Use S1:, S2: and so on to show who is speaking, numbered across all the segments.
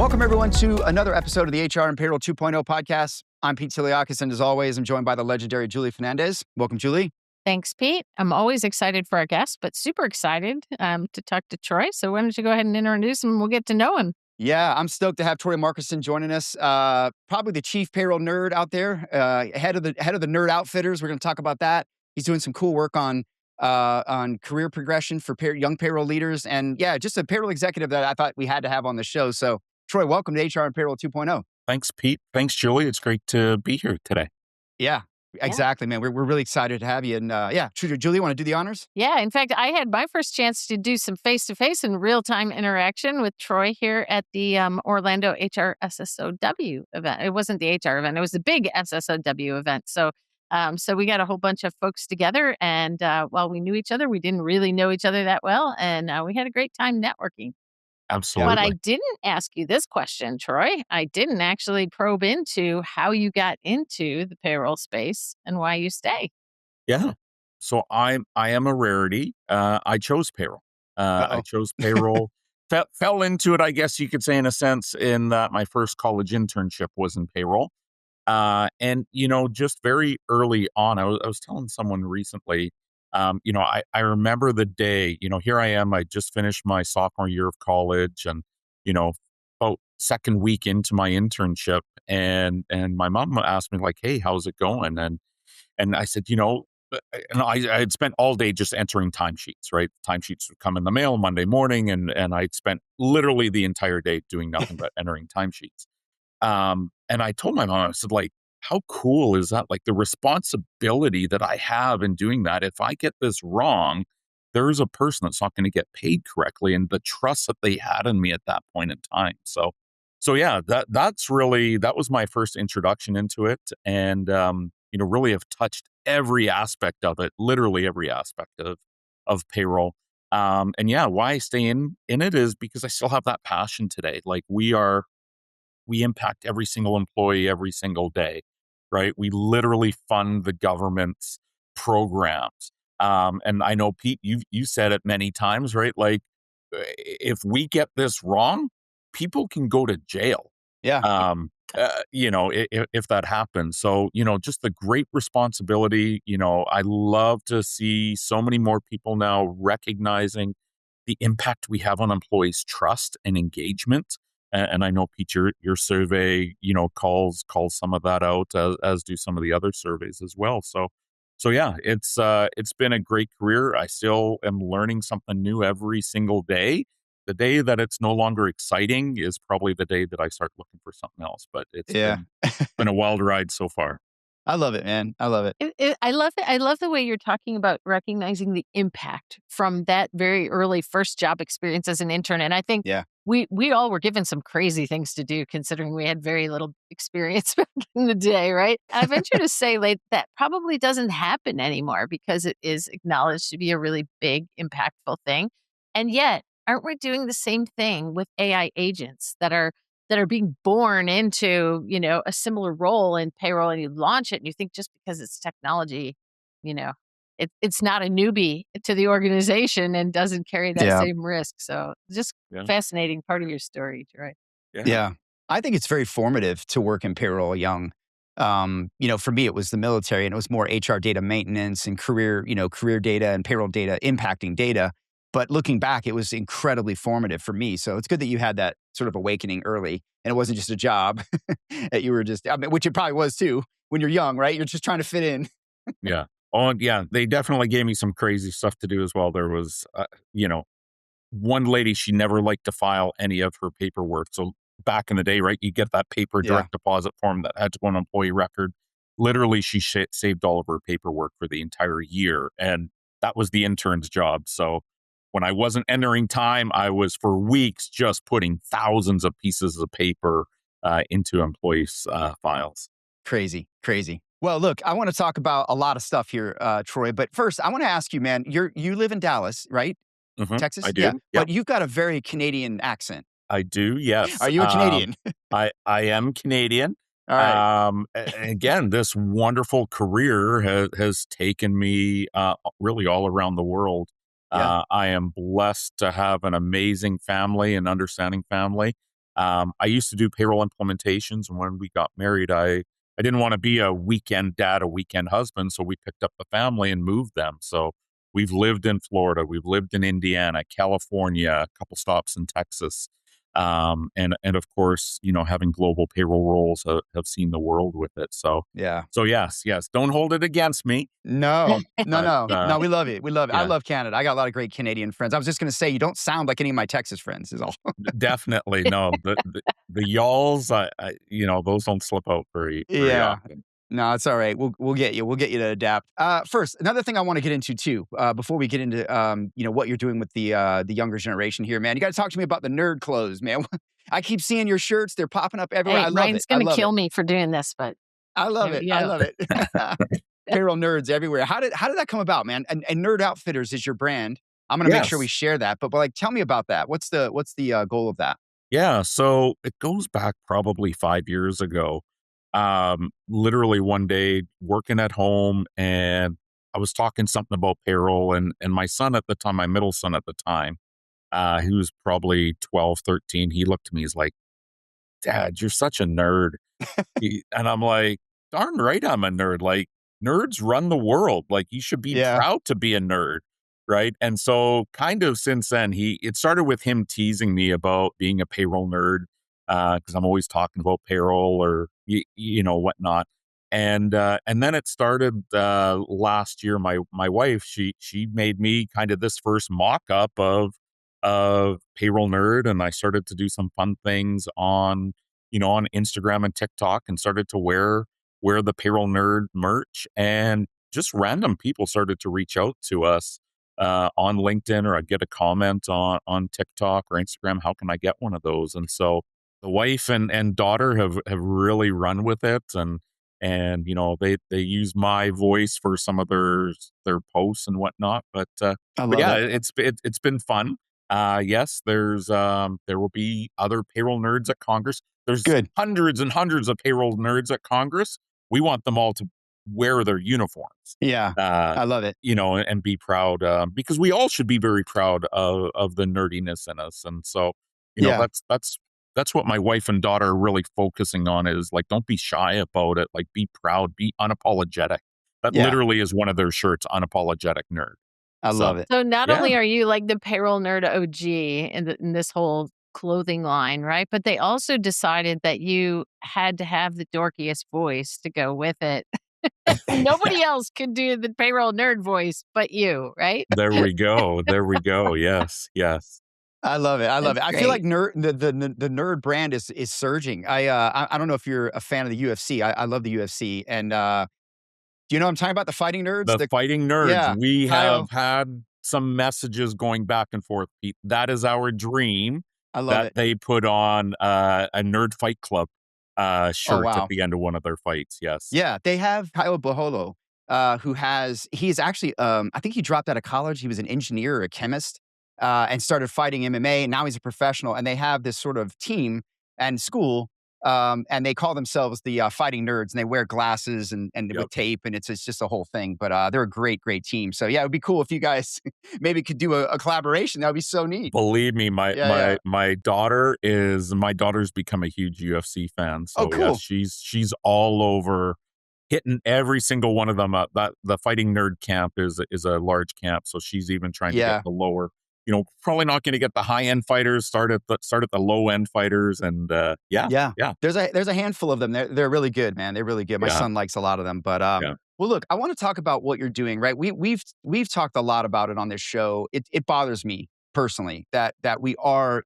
S1: Welcome, everyone, to another episode of the HR and Payroll 2.0 podcast. I'm Pete Tiliakis, and as always, I'm joined by the legendary Julie Fernandez. Welcome, Julie.
S2: Thanks, Pete. I'm always excited for our guests, but super excited to talk to Troy. So why don't you go ahead and introduce him and we'll get to know him.
S1: Yeah, I'm stoked to have Troy Markusson joining us. Probably the chief payroll nerd out there, head of the nerd outfitters. We're going to talk about that. He's doing some cool work on career progression for young payroll leaders, and yeah, just a payroll executive that I thought we had to have on the show. So, Troy, welcome to HR and Payroll 2.0.
S3: Thanks, Pete. Thanks, Julie. It's great to be here today.
S1: Yeah. Exactly, man. We're really excited to have you. And Julie, you want to do the honors?
S2: Yeah. In fact, I had my first chance to do some face-to-face and real-time interaction with Troy here at the Orlando HR SSOW event. It wasn't the HR event. It was the big SSOW event. So we got a whole bunch of folks together. And while we knew each other, we didn't really know each other that well. And we had a great time networking.
S3: Absolutely.
S2: But I didn't ask you this question, Troy. I didn't actually probe into how you got into the payroll space and why you stay.
S3: Yeah. So I am a rarity. I chose payroll. I chose payroll. Fell into it, I guess you could say, in a sense, in that my first college internship was in payroll. And just very early on, I was telling someone recently. I remember the day, here I am, I just finished my sophomore year of college and, about second week into my internship and my mom asked me like, hey, how's it going? And I said, and I had spent all day just entering timesheets, right? Timesheets would come in the mail Monday morning and I'd spent literally the entire day doing nothing but entering timesheets. And I told my mom, I said, like, how cool is that? Like the responsibility that I have in doing that. If I get this wrong, there's a person that's not going to get paid correctly, and the trust that they had in me at that point in time. So yeah, that was my first introduction into it, and really have touched every aspect of it, literally every aspect of payroll. And yeah, why I stay in it is because I still have that passion today. Like we impact every single employee every single day, right? We literally fund the government's programs. And I know, Pete, you said it many times, right? Like, if we get this wrong, people can go to jail.
S1: Yeah.
S3: If that happens. So, just the great responsibility, I love to see so many more people now recognizing the impact we have on employees' trust and engagement. And I know, Pete, your survey, calls some of that out, as do some of the other surveys as well. So yeah, it's been a great career. I still am learning something new every single day. The day that it's no longer exciting is probably the day that I start looking for something else. But it's been a wild ride so far.
S1: I love it, man. I love it.
S2: I love it. I love the way you're talking about recognizing the impact from that very early first job experience as an intern. And I think we all were given some crazy things to do, considering we had very little experience back in the day, right? I venture to say that probably doesn't happen anymore because it is acknowledged to be a really big, impactful thing. And yet, aren't we doing the same thing with AI agents that are being born into, a similar role in payroll, and you launch it and you think just because it's technology, it's not a newbie to the organization and doesn't carry that same risk. So just fascinating part of your story, right?
S1: Yeah. I think it's very formative to work in payroll young. For me, it was the military and it was more HR data maintenance and career data and payroll data impacting data. But looking back, it was incredibly formative for me. So it's good that you had that sort of awakening early and it wasn't just a job that you were which it probably was too when you're young, right? You're just trying to fit in.
S3: Yeah. Oh, yeah. They definitely gave me some crazy stuff to do as well. There was, one lady, she never liked to file any of her paperwork. So back in the day, right, you get that paper direct deposit form that had to go on employee record. Literally, she saved all of her paperwork for the entire year. And that was the intern's job. So when I wasn't entering time, I was for weeks just putting thousands of pieces of paper into employees' files.
S1: Crazy. Well, look, I want to talk about a lot of stuff here, Troy. But first, I want to ask you, man, you live in Dallas, right?
S3: Mm-hmm,
S1: Texas?
S3: I do.
S1: Yeah.
S3: Yep.
S1: But you've got a very Canadian accent.
S3: I do, yes.
S1: Are you a Canadian?
S3: I am Canadian.
S1: All right.
S3: Again, this wonderful career has taken me really all around the world. I am blessed to have an amazing family and understanding family. I used to do payroll implementations, and when we got married, I didn't want to be a weekend dad, a weekend husband, so we picked up the family and moved them. So we've lived in Florida, we've lived in Indiana, California, a couple stops in Texas. And of course, having global payroll roles have seen the world with it. So,
S1: Yeah.
S3: so yes, don't hold it against me.
S1: No,
S3: But
S1: no, we love it. We love it. I
S3: yeah,
S1: love Canada. I got a lot of great Canadian friends. I was just going to say, you don't sound like any of my Texas friends is all.
S3: definitely no. The y'alls, those don't slip out very
S1: Yeah.
S3: often.
S1: No, it's all right. We'll get you. We'll get you to adapt. First, another thing I want to get into too, before we get into what you're doing with the younger generation here, man. You got to talk to me about the nerd clothes, man. I keep seeing your shirts; they're popping up everywhere.
S2: Hey,
S1: I love it.
S2: Ryan's
S1: I
S2: going to
S1: love it.
S2: kill me for doing this, but
S1: I love
S2: there
S1: it.
S2: we
S1: I
S2: go.
S1: love it. Payroll nerds everywhere. How did that come about, man? And Nerd Outfitters is your brand. I'm gonna make sure we
S3: Yes.
S1: share that. But like, tell me about that. What's the goal of that?
S3: Yeah, so it goes back probably 5 years ago. Literally one day working at home, and I was talking something about payroll, and my son at the time, my middle son at the time, he was probably 12, 13. He looked at me, he's like, "Dad, you're such a nerd." And I'm like, "Darn right I'm a nerd. Like, nerds run the world. Like, you should be
S1: Yeah,
S3: proud to be a nerd." Right. And so, kind of since then, it started with him teasing me about being a payroll nerd, because I'm always talking about payroll or, whatnot. And then it started last year. My wife, she made me kind of this first mock up of Payroll Nerd, and I started to do some fun things on Instagram and TikTok, and started to wear the Payroll Nerd merch, and just random people started to reach out to us on LinkedIn, or I'd get a comment on TikTok or Instagram. How can I get one of those? And so the wife and daughter have really run with it, and they use my voice for some of their posts and whatnot.
S1: I
S3: But
S1: love
S3: yeah,
S1: it.
S3: it's been fun. Yes, there will be other payroll nerds at Congress. There's
S1: Good.
S3: hundreds and hundreds of payroll nerds at Congress. We want them all to wear their uniforms,
S1: Yeah,
S3: uh,
S1: I love it.
S3: and be proud, because we all should be very proud of the nerdiness in us. And so,
S1: Yeah,
S3: that's what my wife and daughter are really focusing on, is like, don't be shy about it. Like, be proud, be unapologetic. That
S1: yeah,
S3: literally is one of their shirts, unapologetic nerd.
S1: I love
S3: So,
S1: it.
S2: So not
S3: yeah,
S2: only are you like the payroll nerd OG in this whole clothing line, right? But they also decided that you had to have the dorkiest voice to go with it. Nobody else could do the payroll nerd voice but you, right?
S3: there we go. There we go. Yes, yes.
S1: I love it. I love
S2: That's
S1: it. I feel like
S2: great.
S1: the nerd brand is surging. I don't know if you're a fan of the UFC. I love the UFC, and do you know what I'm talking about? The fighting nerds.
S3: The fighting nerds,
S1: Yeah,
S3: we have
S1: Kyle.
S3: had some messages going back and forth, Pete. That is our dream,
S1: I love
S3: that
S1: it.
S3: they put on a Nerd Fight Club
S1: Oh
S3: shirt at
S1: wow.
S3: the end of one of their fights. Yes.
S1: Yeah, they have Kyle Baholo, he's actually, I think he dropped out of college. He was an engineer or a chemist, and started fighting MMA, and now he's a professional, and they have this sort of team and school, and they call themselves the, Fighting Nerds, and they wear glasses and
S3: Yep.
S1: with tape, and it's just a whole thing, but, they're a great, great team. So, yeah, it would be cool if you guys maybe could do a collaboration. That would be so neat.
S3: Believe me, my
S1: Yeah,
S3: my
S1: yeah.
S3: my daughter's become a huge UFC fan.
S1: Oh,
S3: So yeah,
S1: cool.
S3: she's all over hitting every single one of them up. That the Fighting Nerd camp is a large camp, so she's even trying to get
S1: Yeah.
S3: the lower. Probably not going to get the high end fighters. Start at the low end fighters, and yeah,
S1: Yeah.
S3: yeah,
S1: There's a handful of them. They're really good, man. They're really good. My
S3: yeah,
S1: son likes a lot of them. But
S3: yeah.
S1: well, look, I want to talk about what you're doing, right? We've talked a lot about it on this show. It bothers me personally that we are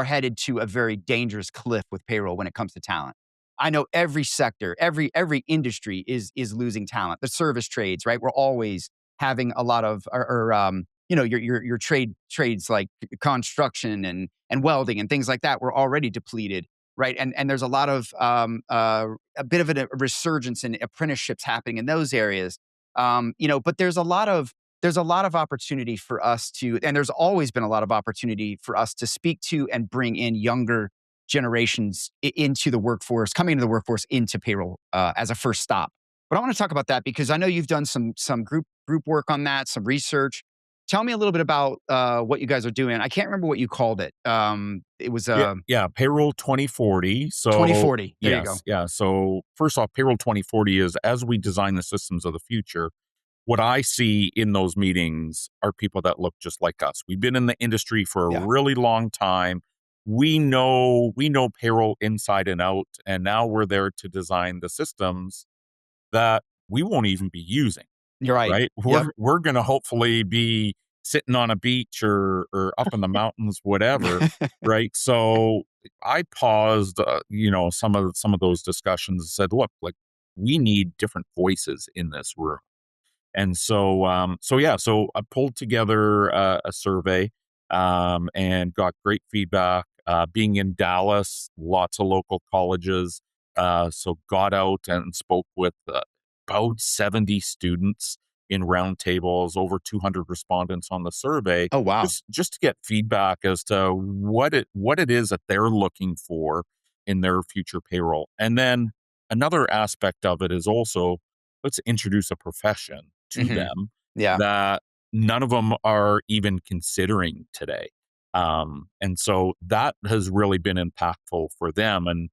S1: headed to a very dangerous cliff with payroll when it comes to talent. I know every sector, every industry is losing talent. The service trades, right? We're always having a lot of your trades like construction and welding and things like that were already depleted, right? And there's a lot of a bit of a resurgence in apprenticeships happening in those areas. But there's a lot of opportunity for us to, and there's always been a lot of opportunity for us to speak to and bring in younger generations into the workforce, coming into the workforce into payroll as a first stop. But I want to talk about that because I know you've done some group work on that, some research. Tell me a little bit about what you guys are doing. I can't remember what you called it. It was
S3: Yeah, Payroll 2040. So
S1: 2040. There you go.
S3: yes, yeah. So first off, Payroll 2040 is as we design the systems of the future. What I see in those meetings are people that look just like us. We've been in the industry for a
S1: Yeah.
S3: really long time. We know payroll inside and out, and now we're there to design the systems that we won't even be using,
S1: You're right.
S3: right?
S1: Yep.
S3: We're going to hopefully be sitting on a beach or up in the mountains, whatever, right? So I paused, some of those discussions and said, look, like we need different voices in this room. And so I pulled together a survey and got great feedback. Being in Dallas, lots of local colleges, so got out and spoke with about 70 students in roundtables, over 200 respondents on the survey,
S1: Oh, wow.
S3: just to get feedback as to what it is that they're looking for in their future payroll. And then another aspect of it is also let's introduce a profession to
S1: Hmm.
S3: them
S1: Yeah.
S3: that none of them are even considering today. And so that has really been impactful for them. And,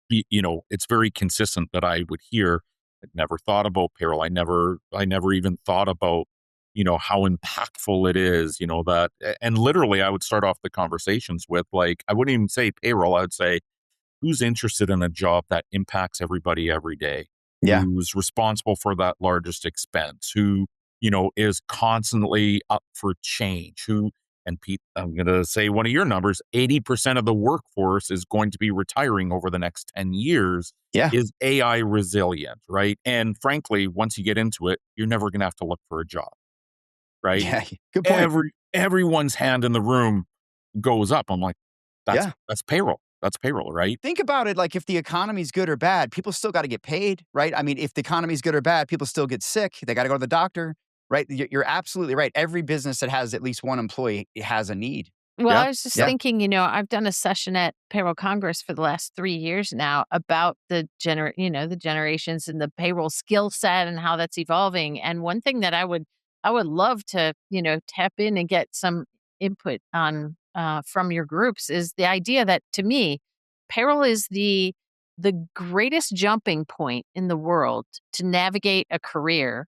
S3: it's very consistent that I would hear, I'd never thought about payroll. I never even thought about, how impactful it is, and literally I would start off the conversations with like, I wouldn't even say payroll. I would say, who's interested in a job that impacts everybody every day,
S1: Yeah.
S3: who's responsible for that largest expense, who, is constantly up for change, who, and Pete, I'm going to say one of your numbers, 80% of the workforce is going to be retiring over the next 10 years.
S1: Yeah.
S3: Is AI resilient, right? And frankly, once you get into it, you're never going to have to look for a job, right?
S1: Yeah. Good point.
S3: Everyone's hand in the room goes up. I'm like,
S1: Yeah.
S3: that's payroll. That's payroll, right?
S1: Think about it, like, if the economy's good or bad, people still gotta get paid, right? I mean, if the economy's good or bad, people still get sick, they gotta go to the doctor, right? You're absolutely right. Every business that has at least one employee has a need.
S2: Well,
S3: Yeah.
S2: I was just
S1: Yeah.
S2: thinking, I've done a session at Payroll Congress for the last 3 years now about the generations and the payroll skill set and how that's evolving. And one thing that I would love to, tap in and get some input on from your groups is the idea that to me, payroll is the greatest jumping point in the world to navigate a career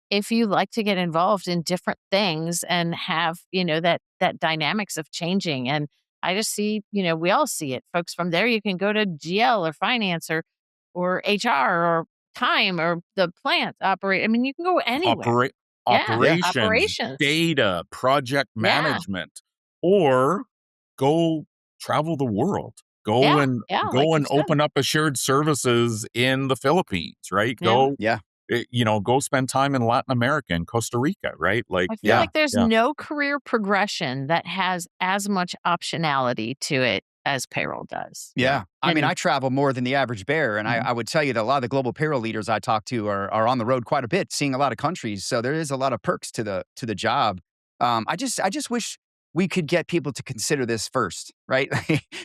S2: if you like to get involved in different things and have, that dynamics of changing. And I just see, we all see it. Folks from there, you can go to GL or finance or HR or time or the plant operate. I mean, you can go anywhere.
S3: Operate
S2: Yeah.
S1: Yeah.
S3: operations,
S2: Operations.
S3: data, project
S2: Yeah.
S3: management, or go travel the world.
S2: Yeah. Yeah. Like
S3: Go
S2: you
S3: and
S2: said.
S3: open up a shared services in the Philippines, right?
S2: Yeah.
S1: Yeah.
S3: Go spend time in Latin America and Costa Rica, right? Like,
S2: I feel
S3: yeah,
S2: like there's
S3: yeah.
S2: no career progression that has as much optionality to it as payroll does.
S3: Yeah.
S1: Yeah. I mean,
S2: And
S1: I travel more than the average bear, and
S3: Mhm.
S1: I would tell you that a lot of the global payroll leaders I talk to are on the road quite a bit, seeing a lot of countries. So there is a lot of perks to the job. I just wish we could get people to consider this first, right?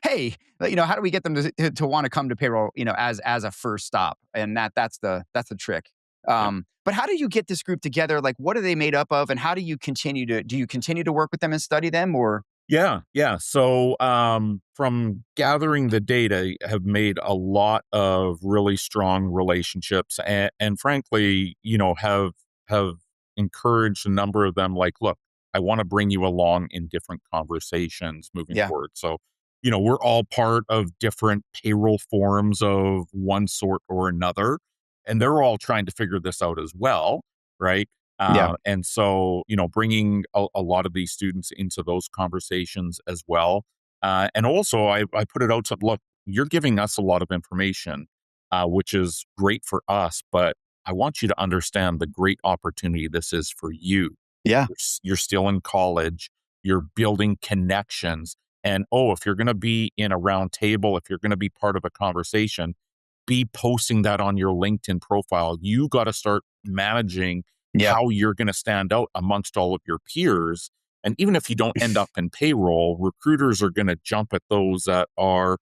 S1: Hey, how do we get them to want to come to payroll, as a first stop? And that's the trick.
S3: Yep.
S1: But how do you get this group together? Like, what are they made up of, and how do you continue to work with them and study them, or
S3: Yeah, yeah. So, from gathering the data, have made a lot of really strong relationships, and frankly, have encouraged a number of them. Like, look, I want to bring you along in different conversations moving
S1: yeah,
S3: forward. So, we're all part of different payroll forums of one sort or another, and they're all trying to figure this out as well, right?
S1: yeah,
S3: And so, bringing a lot of these students into those conversations as well. And also, I put it out to look, you're giving us a lot of information, which is great for us, but I want you to understand the great opportunity this is for you.
S1: yeah,
S3: You're still in college, you're building connections. And if you're going to be in a round table, if you're going to be part of a conversation, be posting that on your LinkedIn profile. You got to start managing
S1: yeah.
S3: how you're going to stand out amongst all of your peers. And even if you don't end up in payroll, recruiters are going to jump at those that are,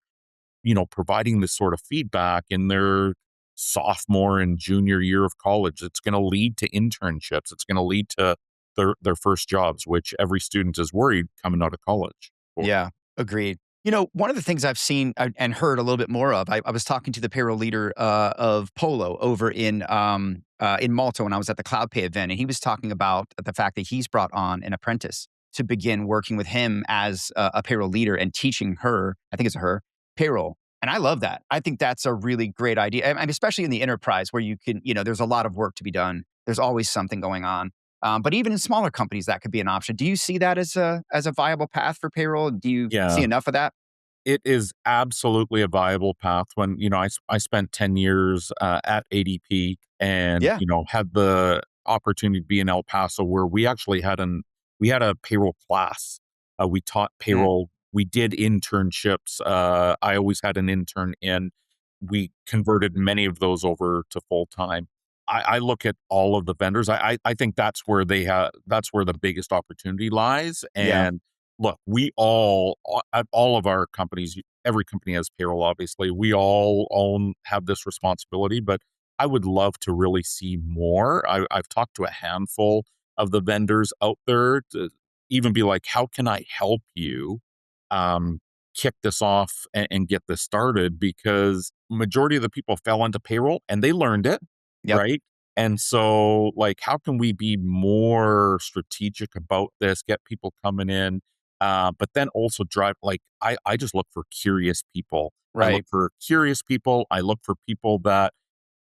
S3: providing this sort of feedback in their sophomore and junior year of college. It's going to lead to internships. It's going to lead to their first jobs, which every student is worried coming out of college for.
S1: Yeah, agreed. One of the things I've seen and heard a little bit more of, I was talking to the payroll leader of Polo over in Malta when I was at the CloudPay event, and he was talking about the fact that he's brought on an apprentice to begin working with him as a payroll leader and teaching her, I think it's her, payroll. And I love that. I think that's a really great idea, especially in the enterprise where you can, there's a lot of work to be done. There's always something going on. But even in smaller companies, that could be an option. Do you see that as a viable path for payroll? Do you see
S3: Yeah,
S1: enough of that?
S3: it is absolutely a viable path. When I spent 10 years at ADP, and
S1: Yeah.
S3: had the opportunity to be in El Paso, where we had a payroll class. We taught
S1: Mm.
S3: payroll. We did internships. I always had an intern in. We converted many of those over to full time. I look at all of the vendors. I think that's where the biggest opportunity lies.
S1: Yeah.
S3: And look, at all of our companies, every company has payroll, obviously. We all have this responsibility, but I would love to really see more. I've talked to a handful of the vendors out there to even be like, how can I help you um, kick this off and get this started? Because majority of the people fell into payroll and they learned it,
S1: Yep.
S3: right? And so, like, how can we be more strategic about this, get people coming in, but then also drive, like, I just look for curious people. I look
S1: Right.
S3: for curious people. I look for people that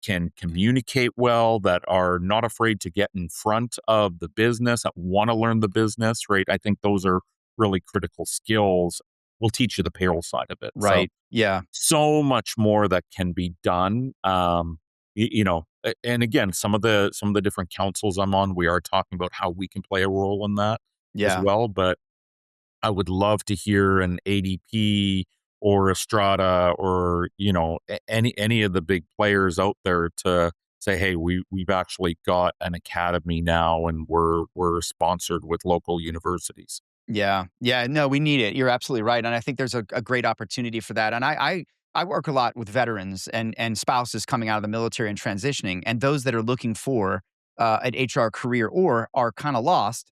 S3: can communicate well, that are not afraid to get in front of the business, that want to learn the business, right? I think those are really critical skills. Will teach you the payroll side of it. So,
S1: Right. Yeah.
S3: so much more that can be done. And again, some of the different councils I'm on, we are talking about how we can play a role in that as
S1: Yeah.
S3: well. But I would love to hear an ADP or a Strata or any of the big players out there to say, hey, we've actually got an academy now, and we're sponsored with local universities.
S1: Yeah. Yeah. No, we need it. You're absolutely right. And I think there's a great opportunity for that. And I work a lot with veterans and spouses coming out of the military and transitioning, and those that are looking for an HR career or are kind of lost.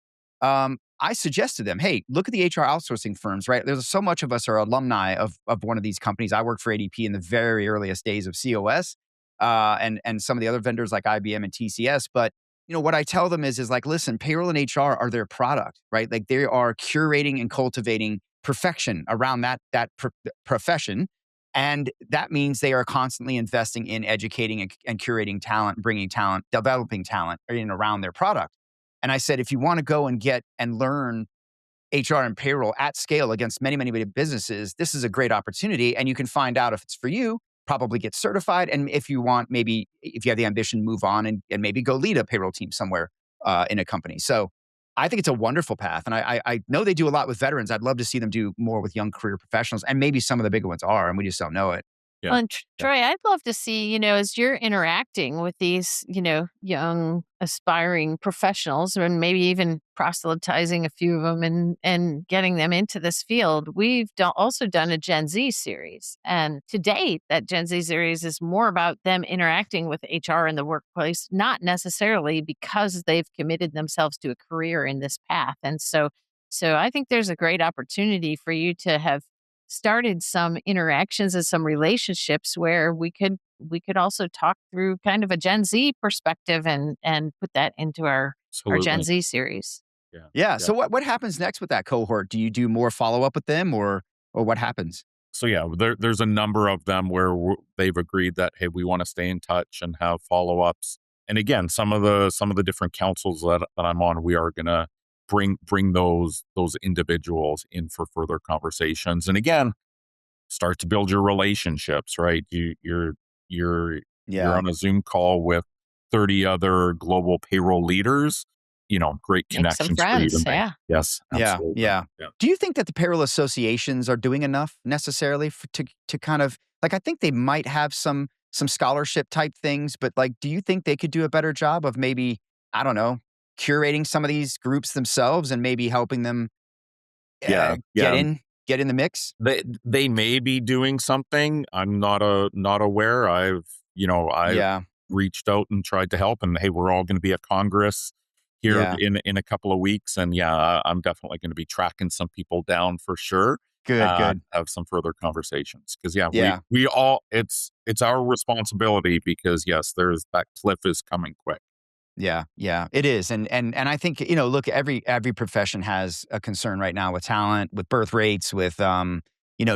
S1: I suggest to them, hey, look at the HR outsourcing firms, right? There's so much of us are alumni of one of these companies. I worked for ADP in the very earliest days of COS, and some of the other vendors like IBM and TCS. But what I tell them is like, listen, payroll and HR are their product, right? Like they are curating and cultivating perfection around that profession. And that means they are constantly investing in educating and curating talent, bringing talent, developing talent in and around their product. And I said, if you want to go and get and learn HR and payroll at scale against many, many, many businesses, this is a great opportunity. And you can find out if it's for you, probably get certified. And if you want, maybe if you have the ambition, move on and maybe go lead a payroll team somewhere in a company. So I think it's a wonderful path. And I know they do a lot with veterans. I'd love to see them do more with young career professionals. And maybe some of the bigger ones are, and we just don't know it.
S3: Yeah.
S2: Well, and
S3: Yeah.
S2: Troy, I'd love to see, as you're interacting with these, young aspiring professionals and maybe even proselytizing a few of them and getting them into this field. We've also done a Gen Z series. And to date, that Gen Z series is more about them interacting with HR in the workplace, not necessarily because they've committed themselves to a career in this path. And so I think there's a great opportunity for you to have started some interactions and some relationships where we could also talk through kind of a Gen Z perspective and put that into our Gen
S3: Absolutely.
S2: Z series.
S3: Yeah.
S1: Yeah.
S3: Yeah.
S1: So what happens next with that cohort? Do you do more follow up with them, or what happens?
S3: So yeah, there's a number of them where they've agreed that, hey, we want to stay in touch and have follow ups. And again, some of the different councils that I'm on, we are gonna bring those individuals in for further conversations. And again, start to build your relationships, right? You're
S1: Yeah.
S3: on a Zoom call with 30 other global payroll leaders, great
S2: Make some
S3: connections for you to
S2: friends.
S3: make.
S2: Yeah.
S3: Yes,
S1: Yeah,
S3: absolutely.
S1: yeah.
S3: Yeah.
S1: Do you think that the payroll associations are doing enough necessarily to kind of like I think they might have some scholarship type things, but like do you think they could do a better job of maybe, I don't know, curating some of these groups themselves and maybe helping them
S3: Yeah.
S1: get
S3: Yeah.
S1: in the mix?
S3: They may be doing something. I'm not aware. I've
S1: Yeah.
S3: reached out and tried to help, and hey, we're all going to be at Congress here in a couple of weeks. And I'm definitely going to be tracking some people down for sure.
S1: Good.
S3: Have some further conversations because we all, it's our responsibility because yes, there's that cliff is coming quick.
S1: Yeah, it is. And I think, look, every profession has a concern right now with talent, with birth rates, with,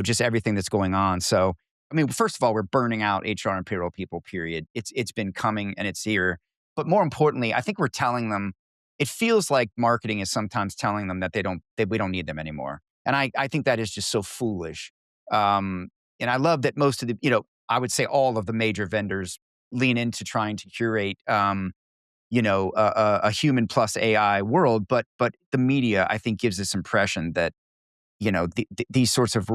S1: just everything that's going on. So, I mean, first of all, we're burning out HR and payroll people, period. It's been coming and it's here. But more importantly, I think we're telling them, it feels like marketing is sometimes telling them that we don't need them anymore. And I think that is just so foolish. And I love that most of the, I would say all of the major vendors lean into trying to curate, a human plus AI world, but the media, I think, gives this impression that, these sorts of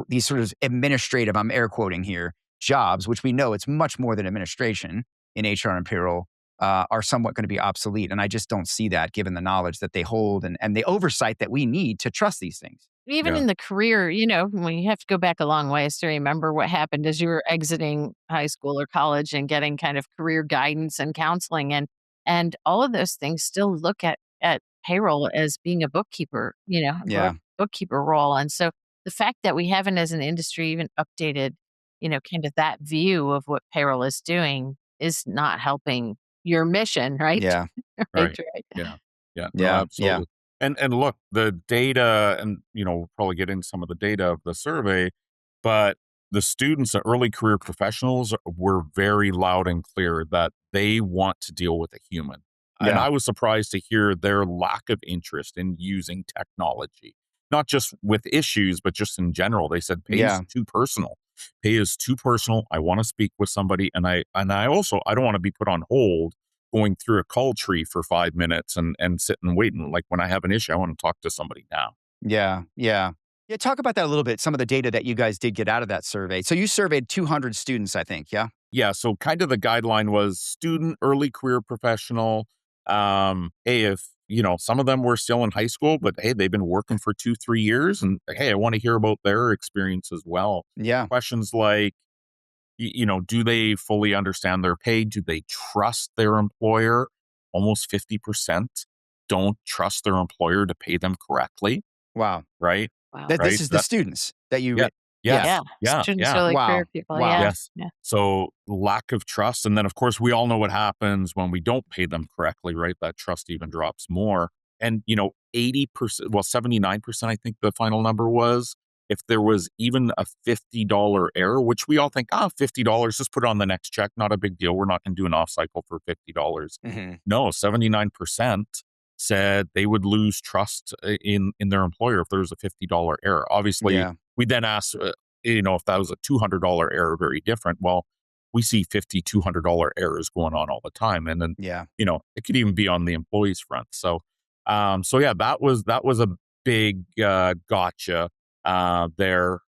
S1: administrative, I'm air quoting here, jobs, which we know it's much more than administration in HR and payroll, are somewhat going to be obsolete. And I just don't see that given the knowledge that they hold and the oversight that we need to trust these things.
S2: Even in the career, when you have to go back a long ways to remember what happened as you were exiting high school or college and getting kind of career guidance and counseling. And all of those things still look at payroll as being a bookkeeper, bookkeeper role. And so the fact that we haven't as an industry even updated, kind of that view of what payroll is doing is not helping your mission, right?
S1: Yeah.
S3: right. Yeah. No, absolutely. And look, the data, and we'll probably get into some of the data of the survey, but the students, the early career professionals, were very loud and clear that they want to deal with a human. Yeah. And I was surprised to hear their lack of interest in using technology, not just with issues, but just in general. They said pay is too personal. Pay is too personal. I want to speak with somebody, and I also I don't want to be put on hold going through a call tree for 5 minutes and sit and wait. And like when I have an issue, I want to talk to somebody now.
S1: Yeah, talk about that a little bit, some of the data that you guys did get out of that survey. So you surveyed 200 students, I think, yeah?
S3: Yeah, so kind of the guideline was student, early career professional. Hey, if, some of them were still in high school, but hey, they've been working for 2-3 years. And hey, I want to hear about their experience as well.
S1: Yeah.
S3: Questions like, do they fully understand their pay? Do they trust their employer? Almost 50% don't trust their employer to pay them correctly.
S1: Wow.
S3: Right?
S2: Wow.
S1: This is the students that you...
S3: Yeah.
S2: Students are like career people.
S1: Wow.
S3: Yes. Yeah. So lack of trust. And then, of course, we all know what happens when we don't pay them correctly, right? That trust even drops more. And, 80%, 79%, I think the final number was, if there was even a $50 error, which we all think, $50, just put it on the next check. Not a big deal. We're not going to do an off cycle for $50. Mm-hmm. No, 79% said they would lose trust in their employer if there was a $50 error. Obviously, we then asked, if that was a $200 error, very different. Well, we see $50, $200 errors going on all the time. And then, it could even be on the employee's front. So, that was a big gotcha there.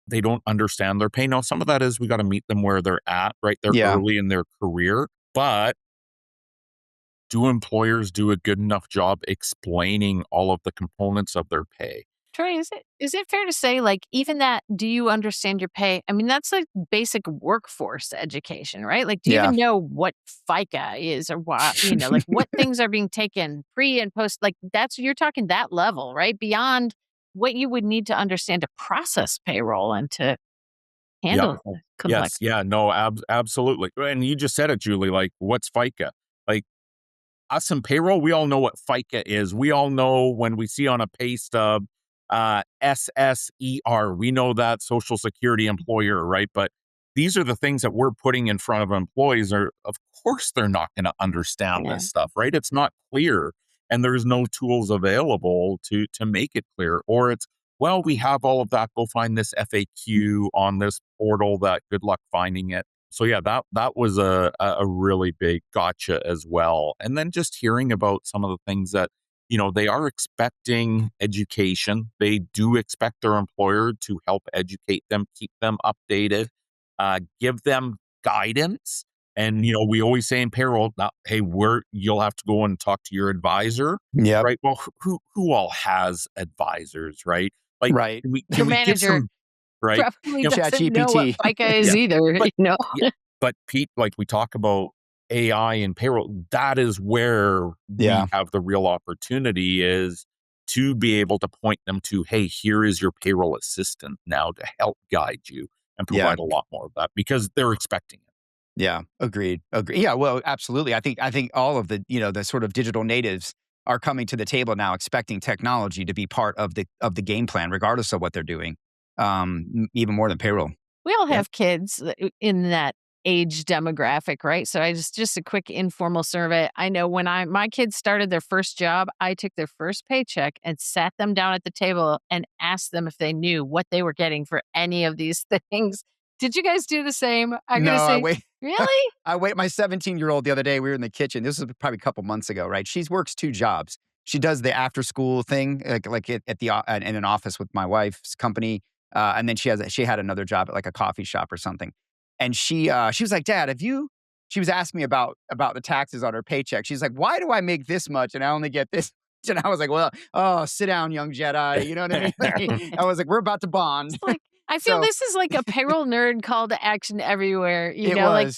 S3: They don't understand their pay. Now, some of that is we got to meet them where they're at, right? They're early in their career, but do employers do a good enough job explaining all of the components of their pay?
S2: Troy, is it fair to say, like, even that, do you understand your pay? I mean, that's like basic workforce education, right? Like, do you even know what FICA is or what, like what things are being taken pre and post? Like, you're talking that level, right? Beyond what you would need to understand to process payroll and to handle the complexity.
S3: Yes. Yeah, no, absolutely. And you just said it, Julie, like, what's FICA? Like, us in payroll, we all know what FICA is. We all know when we see on a pay stub, SSER, we know that Social Security employer, right? But these are the things that we're putting in front of employees. Of course, they're not going to understand this stuff, right? It's not clear, and there's no tools available to make it clear. Or it's, well, we have all of that. Go find this FAQ on this portal. That good luck finding it. So that was a really big gotcha as well. And then just hearing about some of the things that, they are expecting education. They do expect their employer to help educate them, keep them updated, give them guidance. And, we always say in payroll, hey, you'll have to go and talk to your advisor.
S1: Yeah.
S3: Right. Well, who all has advisors, right? Like,
S2: right.
S3: Can we give some, right?
S2: Probably doesn't know what FICA is either,
S3: But Pete, like we talk about AI and payroll, that is where we have the real opportunity, is to be able to point them to, hey, here is your payroll assistant now to help guide you and provide a lot more of that, because they're expecting it.
S1: Yeah, agreed. Yeah, well, absolutely. I think all of the, the sort of digital natives are coming to the table now expecting technology to be part of the game plan, regardless of what they're doing. Even more than payroll.
S2: We all have kids in that age demographic, right? So just a quick informal survey. I know when my kids started their first job, I took their first paycheck and sat them down at the table and asked them if they knew what they were getting for any of these things. Did you guys do the same? I'm going to say, really?
S1: I wait. My 17-year-old the other day, we were in the kitchen. This was probably a couple months ago, right? She works 2 jobs. She does the after school thing, like in an office with my wife's company. And then she had another job at like a coffee shop or something. And she was like, Dad, she was asking me about the taxes on her paycheck. She's like, why do I make this much and I only get this? And I was like, well, sit down, young Jedi. You know what I mean? I was like, we're about to bond.
S2: I feel this is like a payroll nerd call to action everywhere.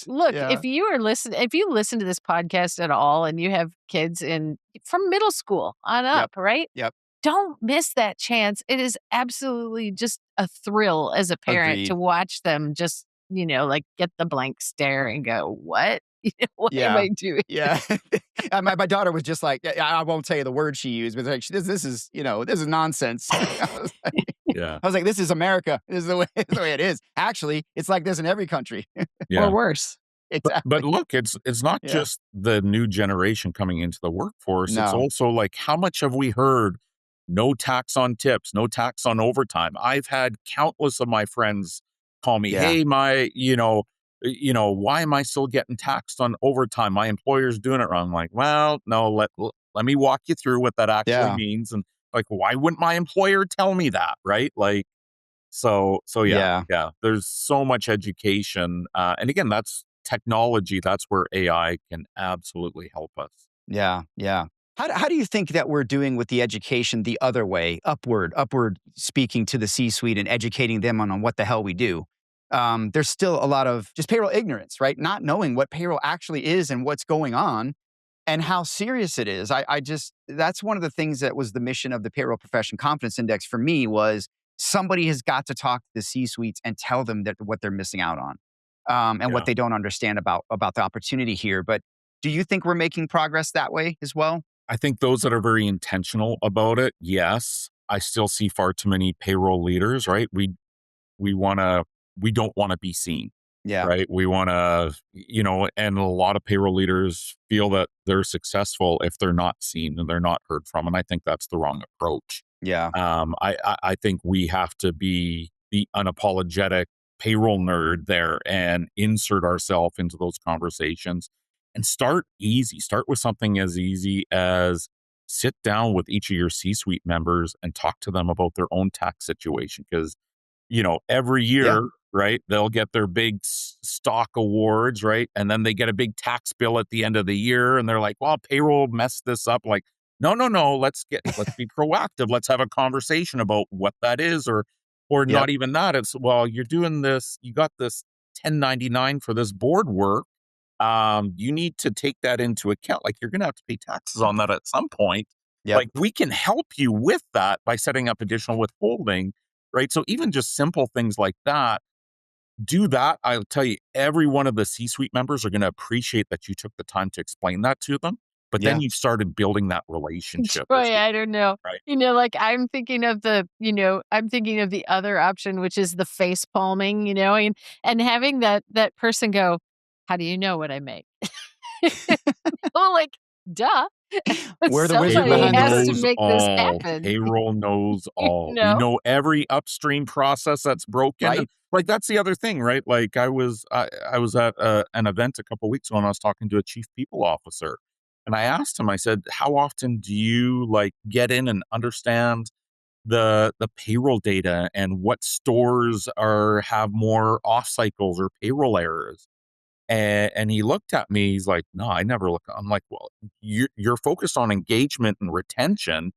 S2: Look, if you listen to this podcast at all and you have kids from middle school on up, right?
S1: Yep.
S2: Don't miss that chance. It is absolutely just a thrill as a parent to watch them just, get the blank stare and go, what? What am I doing?
S1: Yeah. My daughter was just like, I won't tell you the word she used, but like, this is nonsense. I was like, this is America. This is the way it is. Actually, it's like this in every country.
S2: Or worse.
S1: Exactly.
S3: But look, it's not just the new generation coming into the workforce. No. It's also like, how much have we heard? No tax on tips, no tax on overtime. I've had countless of my friends call me, hey, why am I still getting taxed on overtime? My employer's doing it wrong. I'm like, well, no, let me walk you through what that actually means. And like, why wouldn't my employer tell me that? Right. Like, so there's so much education. And again, that's technology. That's where AI can absolutely help us.
S1: Yeah. Yeah. How do you think that we're doing with the education the other way, upward speaking to the C-suite and educating them on what the hell we do? There's still a lot of just payroll ignorance, right? Not knowing what payroll actually is and what's going on and how serious it is. That's one of the things that was the mission of the Payroll Profession Confidence Index for me, was somebody has got to talk to the C-suites and tell them that what they're missing out on and what they don't understand about the opportunity here. But do you think we're making progress that way as well?
S3: I think those that are very intentional about it, yes. I still see far too many payroll leaders, right? We don't want to be seen.
S1: Yeah.
S3: Right. We want to, and a lot of payroll leaders feel that they're successful if they're not seen and they're not heard from. And I think that's the wrong approach.
S1: Yeah.
S3: I think we have to be the unapologetic payroll nerd there and insert ourselves into those conversations. And start easy. Start with something as easy as sit down with each of your C-suite members and talk to them about their own tax situation. Because, every year, right, they'll get their big stock awards, right? And then they get a big tax bill at the end of the year. And they're like, well, payroll messed this up. Like, no. Let's be proactive. Let's have a conversation about what that is, or not even that. It's, well, you're doing this. You got this 1099 for this board work. You need to take that into account. Like, you're going to have to pay taxes on that at some point. Like, we can help you with that by setting up additional withholding, right? So even just simple things like that, do that. I'll tell you, every one of the C-suite members are going to appreciate that you took the time to explain that to them. But then you've started building that relationship.
S2: Boy, I don't know. Right. I'm thinking of the other option, which is the face palming, and having that person go, how do you know what I make? Well, like, duh.
S1: We're the wizard behind
S2: has to make this happen.
S3: Payroll knows all. We know every upstream process that's broken.
S1: Right.
S3: Like, that's the other thing, right? Like, I was at an event a couple of weeks ago, and I was talking to a chief people officer. And I asked him, I said, how often do you get in and understand the payroll data and what stores have more off cycles or payroll errors? And he looked at me. He's like, no, I never look. I'm like, well, you're focused on engagement and retention.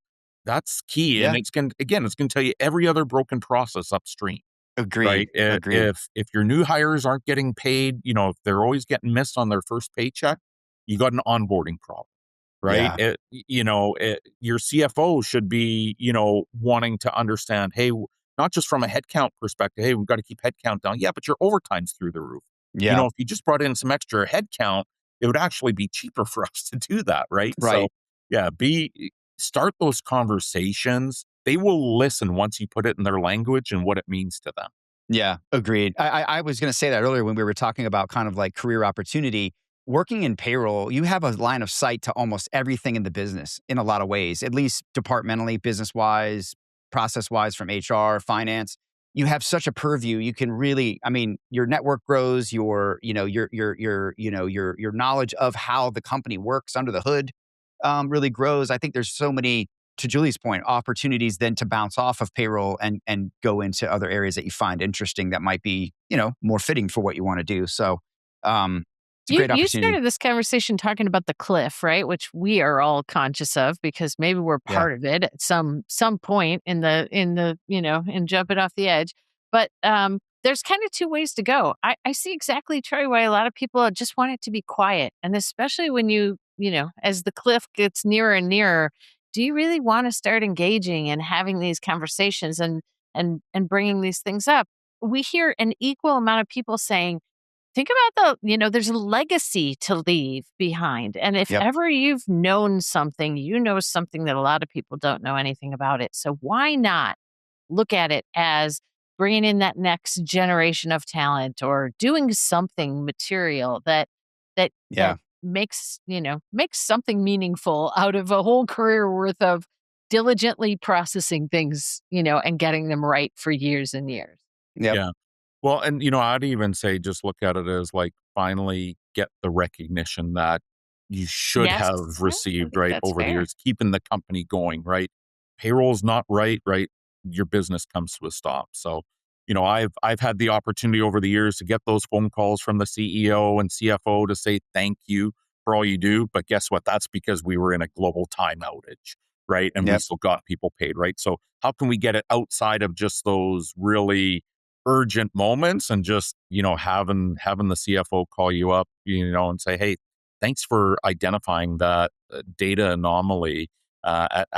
S3: That's key. And it's going to tell you every other broken process upstream.
S1: Agreed.
S3: right?
S1: Agreed.
S3: If your new hires aren't getting paid, if they're always getting missed on their first paycheck, you got an onboarding problem, right?
S1: Yeah.
S3: Your CFO should be, wanting to understand, hey, not just from a headcount perspective, hey, we've got to keep headcount down. Yeah, but your overtime's through the roof.
S1: Yeah.
S3: If you just brought in some extra headcount, it would actually be cheaper for us to do that, right? So,
S1: Right.
S3: yeah, start those conversations. They will listen once you put it in their language and what it means to them.
S1: Yeah, agreed. I was going to say that earlier when we were talking about kind of like career opportunity. Working in payroll, you have a line of sight to almost everything in the business in a lot of ways, at least departmentally, business wise, process wise, from HR, finance. You have such a purview. You can really, I mean, your network grows. Your knowledge of how the company works under the hood really grows. I think there's so many, to Julie's point, opportunities then to bounce off of payroll and go into other areas that you find interesting that might be, more fitting for what you want to do. So it's a great
S2: You
S1: opportunity.
S2: started this conversation talking about the cliff, right? Which we are all conscious of because maybe we're
S1: Yeah.
S2: part of it at some point in in jumping off the edge. But there's kind of two ways to go. I see exactly, Troy, why a lot of people just want it to be quiet, and especially when as the cliff gets nearer and nearer, do you really want to start engaging and having these conversations and bringing these things up? We hear an equal amount of people saying, think about there's a legacy to leave behind. And if
S1: Yep.
S2: ever you've known something, you know something that a lot of people don't know anything about it. So why not look at it as bringing in that next generation of talent or doing something material that
S1: Yeah.
S2: makes something meaningful out of a whole career worth of diligently processing things, and getting them right for years and years.
S1: Yep.
S3: Yeah. Well, and I'd even say just look at it as like finally get the recognition that you should
S2: Yes.
S3: have
S2: Yeah, I
S3: received,
S2: think
S3: right,
S2: that's
S3: over the
S2: fair.
S3: years, keeping the company going, right? Payroll's not right, right? Your business comes to a stop. So, I've had the opportunity over the years to get those phone calls from the CEO and CFO to say thank you for all you do. But guess what? That's because we were in a global time outage, right? And we
S1: Yep.
S3: still got people paid, right? So how can we get it outside of just those really urgent moments and just, having the CFO call you up, and say, hey, thanks for identifying that data anomaly at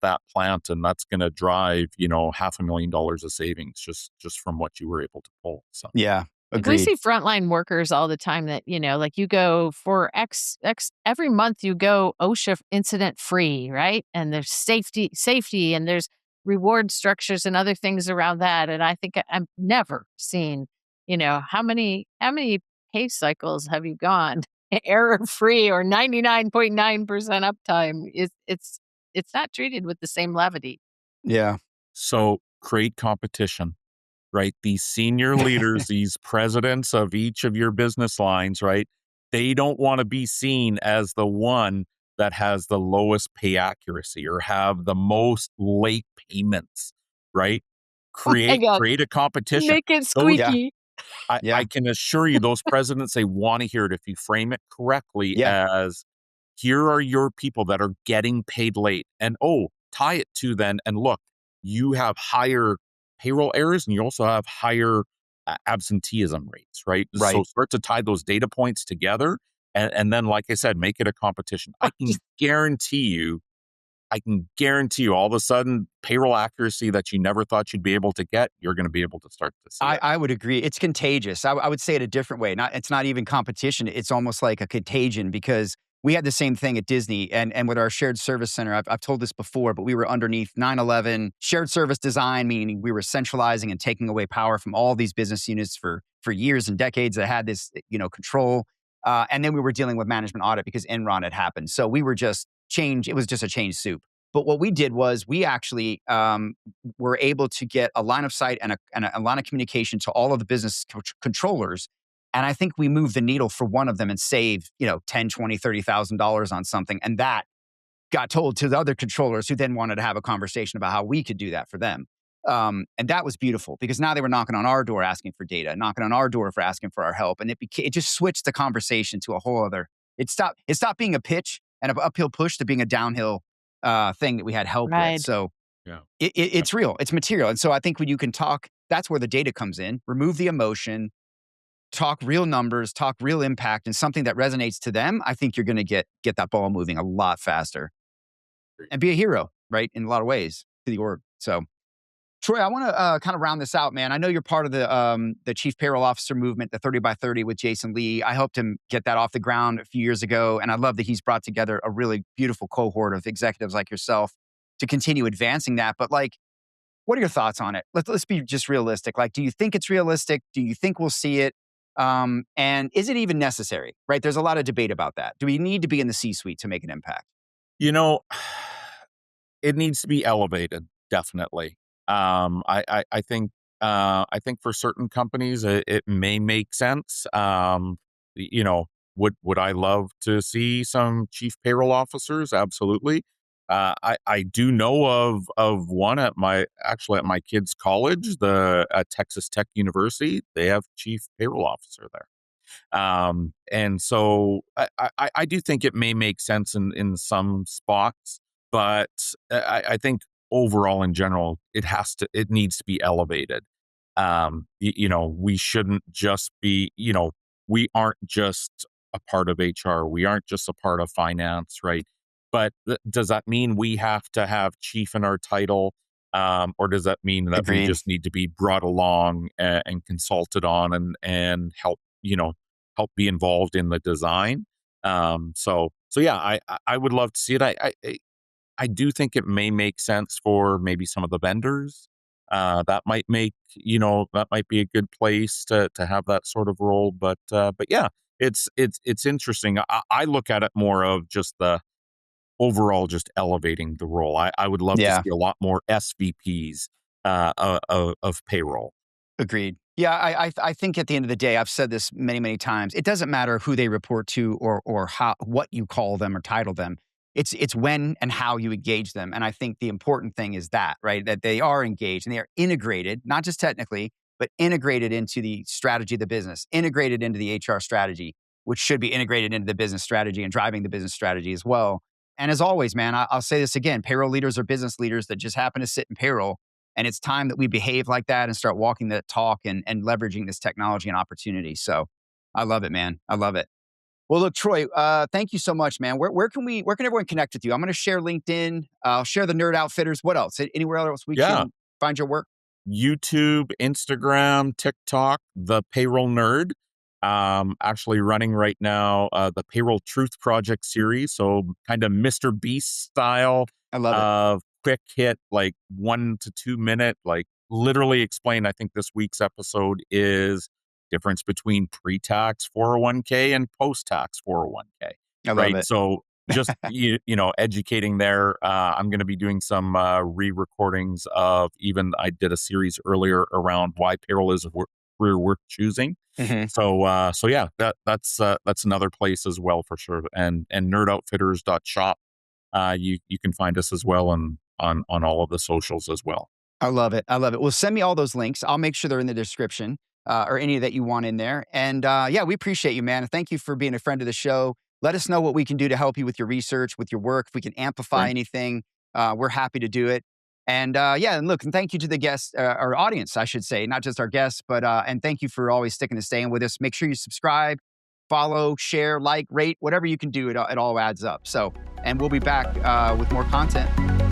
S3: that plant, and that's going to drive, $500,000 of savings just from what you were able to pull. So
S1: Yeah.
S2: Like, we
S1: Agreed.
S2: see frontline workers all the time that, like you go for X every month you go OSHA incident free, right? And there's safety and there's reward structures and other things around that. And I think I've never seen, how many pay cycles have you gone error free or 99.9% uptime? It's not treated with the same levity.
S1: Yeah.
S3: so create competition, right? These senior leaders, these presidents of each of your business lines, right? They don't want to be seen as the one that has the lowest pay accuracy or have the most late payments, right?
S2: Oh my God.
S3: Create a competition.
S2: Make it
S3: Those
S1: Yeah.
S2: squeaky.
S3: I
S1: Yeah.
S3: can assure you those presidents, they want to hear it if you frame it correctly
S1: Yeah.
S3: as here are your people that are getting paid late. And tie it to then, and look, you have higher payroll errors and you also have higher absenteeism rates, right? So
S1: Right.
S3: start to tie those data points together. And then, like I said, make it a competition. I can guarantee you all of a sudden payroll accuracy that you never thought you'd be able to get, you're going to be able to start to see it.
S1: I would agree. It's contagious. I would say it a different way. It's not even competition. It's almost like a contagion because we had the same thing at Disney and with our shared service center. I've told this before, but we were underneath 9/11 shared service design, meaning we were centralizing and taking away power from all these business units for years and decades that had this, control. And then we were dealing with management audit because Enron had happened. So we were just change. It was just a change soup. But what we did was we actually were able to get a line of sight and a line of communication to all of the business controllers. And I think we moved the needle for one of them and saved, 10, 20, $30,000 on something. And that got told to the other controllers who then wanted to have a conversation about how we could do that for them. And that was beautiful because now they were knocking on our door asking for data, knocking on our door for asking for our help. And it just switched the conversation to a whole other, it stopped being a pitch and an uphill push to being a downhill thing that we had help with.
S2: Right.
S1: So
S3: Yeah.
S1: it's real, it's material. And so I think when you can talk that's where the data comes in. Remove the emotion, talk real numbers, talk real impact, and something that resonates to them. I think you're going to get that ball moving a lot faster and be a hero, right? In a lot of ways to the org. So, Troy, I want to kind of round this out, man. I know you're part of the Chief Payroll Officer movement, the 30 by 30 with Jason Lee. I helped him get that off the ground a few years ago, and I love that he's brought together a really beautiful cohort of executives like yourself to continue advancing that. But like, what are your thoughts on it? Let's be just realistic. Like, do you think it's realistic? Do you think we'll see it? And is it even necessary? Right? There's a lot of debate about that. Do we need to be in the C-suite to make an impact?
S3: You know, it needs to be elevated, definitely. I think for certain companies it may make sense. You know, would I love to see some chief payroll officers? Absolutely. I do know of one at my kids' college, at Texas Tech University. They have chief payroll officer there. And so I do think it may make sense in some spots, but I think overall in general, it needs to be elevated. You know, we shouldn't just be, you know, we aren't just a part of HR. We aren't just a part of finance, right? But does that mean we have to have chief in our title? Or does that mean that
S1: Agreed.
S3: we just need to be brought along and consulted on and help, help be involved in the design? So yeah, I would love to see it. I do think it may make sense for maybe some of the vendors. That might be a good place to have that sort of role. But yeah, it's interesting. I look at it more of just the overall, just elevating the role. I would love to see a lot more SVPs of payroll.
S1: Agreed. Yeah, I think at the end of the day, I've said this many, many times. It doesn't matter who they report to or what you call them or title them. It's when and how you engage them. And I think the important thing is that, right? That they are engaged and they are integrated, not just technically, but integrated into the strategy of the business, integrated into the HR strategy, which should be integrated into the business strategy and driving the business strategy as well. And as always, man, I'll say this again, payroll leaders are business leaders that just happen to sit in payroll. And it's time that we behave like that and start walking that talk and leveraging this technology and opportunity. So I love it, man. I love it. Well, look, Troy, thank you so much, man. Where can everyone connect with you? I'm going to share LinkedIn. I'll share the Nerd Outfitters. What else? Anywhere else we can find your work?
S3: YouTube, Instagram, TikTok, the Payroll Nerd. Actually running right now the Payroll Truth Project series. So kind of Mr. Beast style.
S1: I love it.
S3: Quick hit, like 1 to 2 minute, like literally explain. I think this week's episode is difference between pre-tax 401k and post-tax 401k.
S1: I love it.
S3: So just, educating there. I'm going to be doing some re-recordings of I did a series earlier around why payroll is a career worth choosing.
S1: Mm-hmm.
S3: So yeah, that's another place as well for sure. And nerdoutfitters.shop. You can find us as well on all of the socials as well.
S1: I love it. I love it. Well, send me all those links. I'll make sure they're in the description or any that you want in there. And yeah, we appreciate you, man. Thank you for being a friend of the show. Let us know what we can do to help you with your research, with your work. If we can amplify anything, we're happy to do it. And and look, and thank you to the guests, our audience, I should say, not just our guests, but and thank you for always sticking and staying with us. Make sure you subscribe, follow, share, like, rate, whatever you can do. It all adds up. So, and we'll be back with more content.